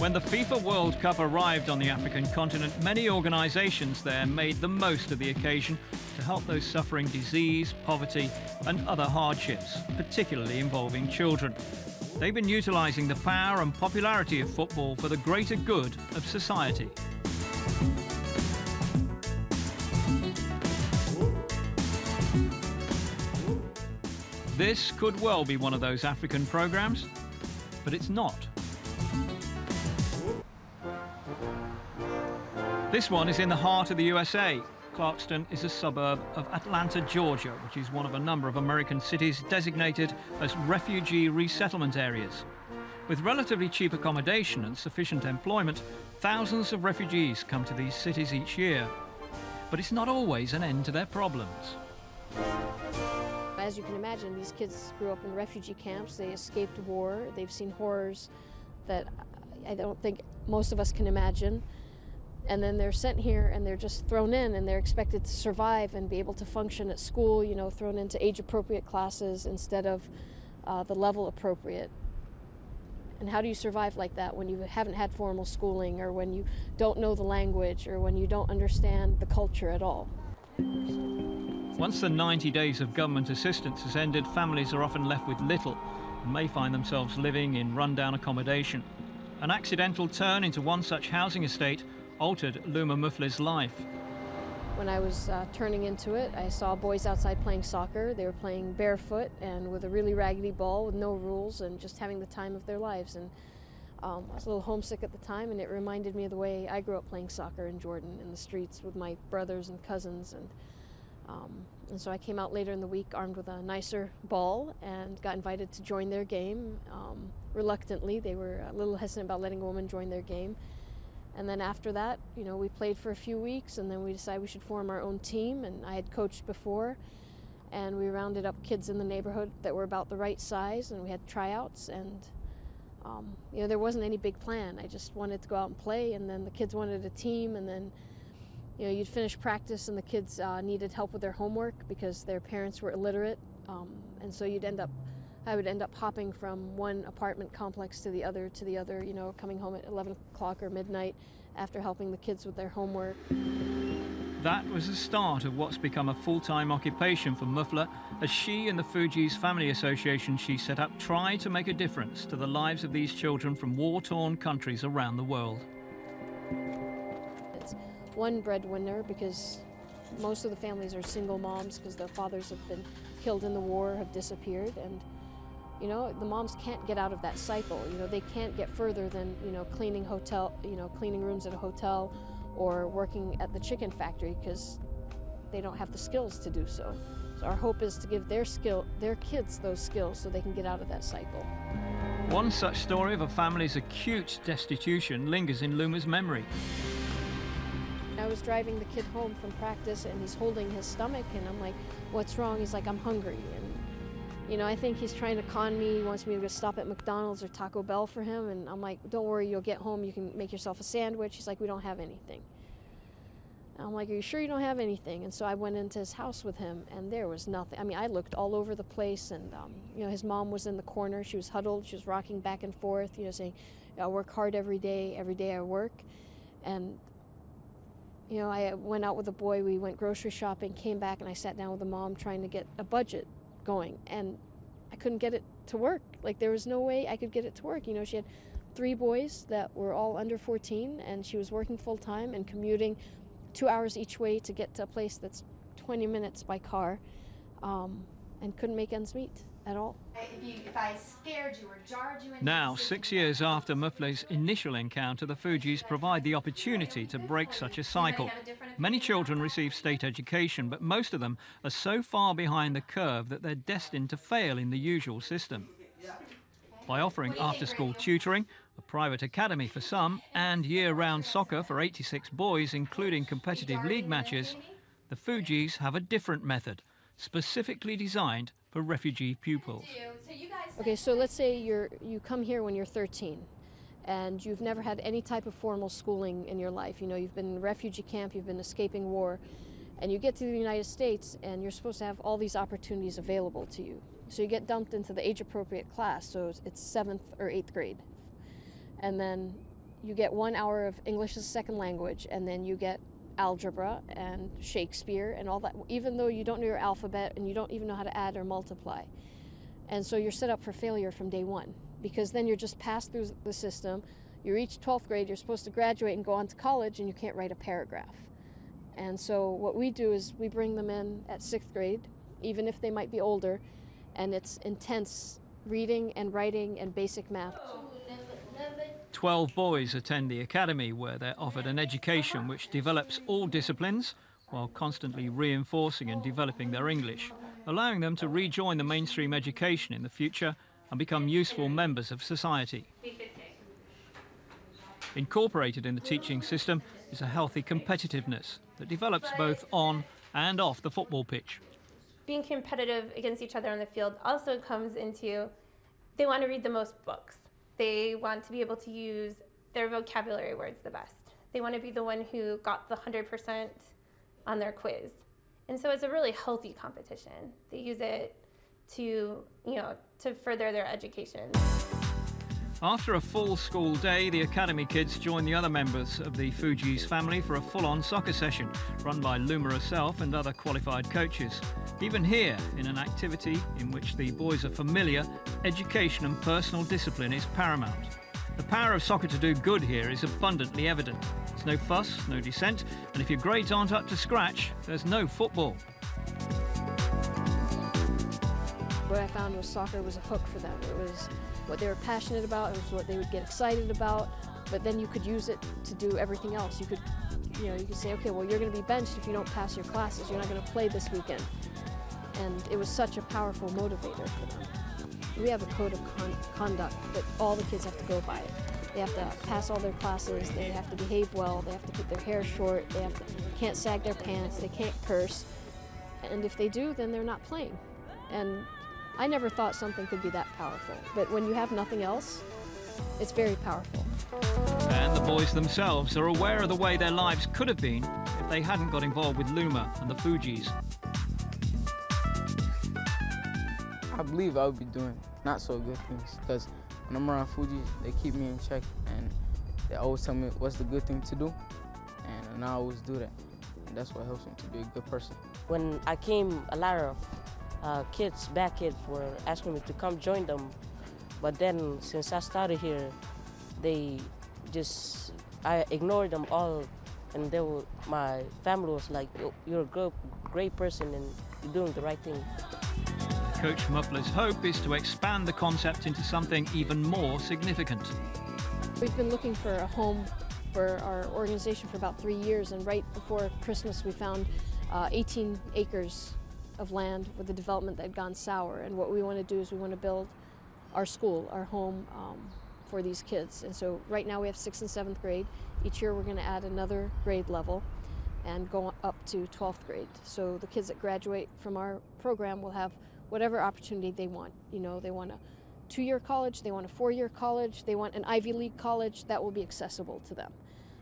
When the FIFA World Cup arrived on the African continent, many organisations there made the most of the occasion to help those suffering disease, poverty and other hardships, particularly involving children. They've been utilising the power and popularity of football for the greater good of society. This could well be one of those African programmes, but it's not. This one is in the heart of the USA. Clarkston is a suburb of Atlanta, Georgia, which is one of a number of American cities designated as refugee resettlement areas. With relatively cheap accommodation and sufficient employment, thousands of refugees come to these cities each year. But it's not always an end to their problems. As you can imagine, these kids grew up in refugee camps. They escaped war. They've seen horrors that I don't think most of us can imagine. And then they're sent here and they're just thrown in and they're expected to survive and be able to function at school, you know, thrown into age-appropriate classes instead of the level appropriate. And how do you survive like that when you haven't had formal schooling, or when you don't know the language, or when you don't understand the culture at all? Once the 90 days of government assistance has ended, families are often left with little and may find themselves living in rundown accommodation. An accidental turn into one such housing estate altered Luma Mufle's life. When I was turning into it, I saw boys outside playing soccer. They were playing barefoot and with a really raggedy ball with no rules and just having the time of their lives. And I was a little homesick at the time, and it reminded me of the way I grew up playing soccer in Jordan in the streets with my brothers and cousins. And so I came out later in the week armed with a nicer ball and got invited to join their game. Reluctantly, they were a little hesitant about letting a woman join their game. And then after that, you know, we played for a few weeks, and then we decided we should form our own team. And I had coached before, and we rounded up kids in the neighborhood that were about the right size, and we had tryouts. And you know, there wasn't any big plan. I just wanted to go out and play, and then the kids wanted a team, and then you know, you'd finish practice and the kids needed help with their homework because their parents were illiterate, and so I would end up hopping from one apartment complex to the other, you know, coming home at 11 o'clock or midnight after helping the kids with their homework. That was the start of what's become a full-time occupation for Mufle, as she and the Fugees Family Association she set up try to make a difference to the lives of these children from war-torn countries around the world. It's one breadwinner because most of the families are single moms because their fathers have been killed in the war, have disappeared, and you know, the moms can't get out of that cycle. You know, they can't get further than, you know, cleaning rooms at a hotel or working at the chicken factory because they don't have the skills to do so. So our hope is to give their kids those skills so they can get out of that cycle. One such story of a family's acute destitution lingers in Luma's memory. I was driving the kid home from practice and he's holding his stomach and I'm like, what's wrong? He's like, I'm hungry. And you know, I think he's trying to con me. He wants me to go stop at McDonald's or Taco Bell for him. And I'm like, don't worry, you'll get home. You can make yourself a sandwich. He's like, we don't have anything. And I'm like, are you sure you don't have anything? And so I went into his house with him, and there was nothing. I mean, I looked all over the place, and, you know, his mom was in the corner. She was huddled. She was rocking back and forth, you know, saying, I work hard every day I work. And, you know, I went out with the boy. We went grocery shopping, came back, and I sat down with the mom trying to get a budget going, and I couldn't get it to work. Like, there was no way I could get it to work. You know, she had 3 boys that were all under 14, and she was working full-time and commuting 2 hours each way to get to a place that's 20 minutes by car, and couldn't make ends meet at all. If I scared you or jarred you into Now, 6 years after Mufle's initial encounter, the Fugees provide the opportunity to break such a cycle. Many children receive state education, but most of them are so far behind the curve that they're destined to fail in the usual system. By offering after-school tutoring, a private academy for some, and year-round soccer for 86 boys, including competitive league matches, the Fugees have a different method, specifically designed for refugee pupils. Okay, so let's say you come here when you're 13 and you've never had any type of formal schooling in your life. You know, you've been in a refugee camp, you've been escaping war, and you get to the United States and you're supposed to have all these opportunities available to you. So you get dumped into the age-appropriate class, so it's 7th or 8th grade. And then you get 1 hour of English as a second language, and then you get algebra and Shakespeare and all that, even though you don't know your alphabet and you don't even know how to add or multiply. And so you're set up for failure from day one, because then you're just passed through the system. You reach 12th grade, you're supposed to graduate and go on to college, and you can't write a paragraph. And so what we do is we bring them in at 6th grade, even if they might be older, and it's intense reading and writing and basic math. 12 boys attend the academy, where they're offered an education which develops all disciplines while constantly reinforcing and developing their English, allowing them to rejoin the mainstream education in the future and become useful members of society. Incorporated in the teaching system is a healthy competitiveness that develops both on and off the football pitch. Being competitive against each other on the field also comes into, they want to read the most books. They want to be able to use their vocabulary words the best. They want to be the one who got the 100% on their quiz. And so it's a really healthy competition. They use it to, to further their education. After a full school day, the academy kids join the other members of the Fugees family for a full-on soccer session run by Luma herself and other qualified coaches. Even here, in an activity in which the boys are familiar, education and personal discipline is paramount. The power of soccer to do good here is abundantly evident. There's no fuss, no dissent, and if your grades aren't up to scratch, there's no football. What I found was soccer was a hook for them. It was what they were passionate about, it was what they would get excited about, but then you could use it to do everything else. You could say, okay, well, you're going to be benched if you don't pass your classes. You're not going to play this weekend. And it was such a powerful motivator for them. We have a code of conduct that all the kids have to go by. They have to pass all their classes, they have to behave well, they have to keep their hair short, can't sag their pants, they can't curse. And if they do, then they're not playing. And I never thought something could be that powerful, but when you have nothing else, it's very powerful. And the boys themselves are aware of the way their lives could have been if they hadn't got involved with Luma and the Fugees. I believe I would be doing not so good things, because when I'm around Fugees, they keep me in check and they always tell me what's the good thing to do, and I always do that. And that's what helps me to be a good person. When I came, a lot of bad kids were asking me to come join them. But then since I started here, I ignored them all. And my family was like, you're a great person and you're doing the right thing. Coach Muffler's hope is to expand the concept into something even more significant. We've been looking for a home for our organization for about 3 years, and right before Christmas we found 18 acres of land with the development that had gone sour. And what we want to do is we want to build our school, our home for these kids. And so right now we have 6th and 7th grade. Each year we're going to add another grade level and go up to 12th grade. So the kids that graduate from our program will have whatever opportunity they want. They want a 2-year college, they want a 4-year college, they want an Ivy League college, that will be accessible to them.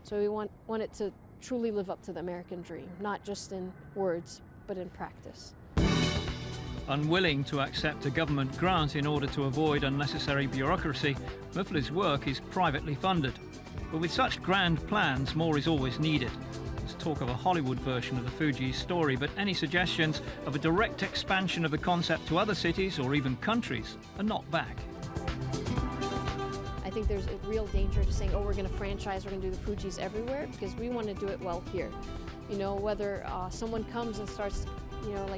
So we want it to truly live up to the American dream, not just in words, but in practice. Unwilling to accept a government grant in order to avoid unnecessary bureaucracy, Muffler's work is privately funded. But with such grand plans, more is always needed. There's talk of a Hollywood version of the Fugees story, but any suggestions of a direct expansion of the concept to other cities or even countries are knocked back. I think there's a real danger to saying, oh, we're going to franchise, we're going to do the Fugees everywhere, because we want to do it well here. Whether someone comes and starts,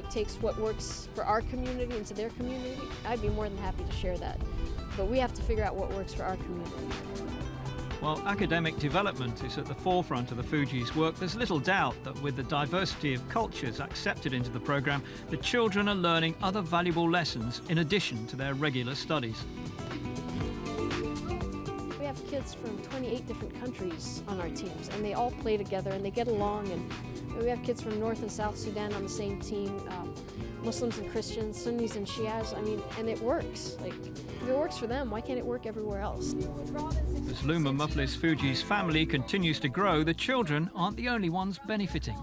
takes what works for our community into their community, I'd be more than happy to share that. But we have to figure out what works for our community. While academic development is at the forefront of the Fugees' work, there's little doubt that with the diversity of cultures accepted into the programme, the children are learning other valuable lessons in addition to their regular studies. We have kids from 28 different countries on our teams, and they all play together and they get along. And we have kids from North and South Sudan on the same team, Muslims and Christians, Sunnis and Shias. And it works. If it works for them, why can't it work everywhere else? As Luma Muffler's Fugees family continues to grow, the children aren't the only ones benefiting.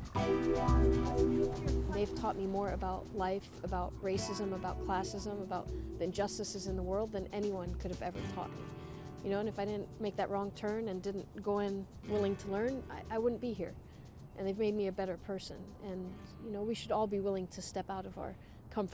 They've taught me more about life, about racism, about classism, about the injustices in the world than anyone could have ever taught me. You know, and if I didn't make that wrong turn and didn't go in willing to learn, I wouldn't be here. And they've made me a better person. And, you know, we should all be willing to step out of our comfort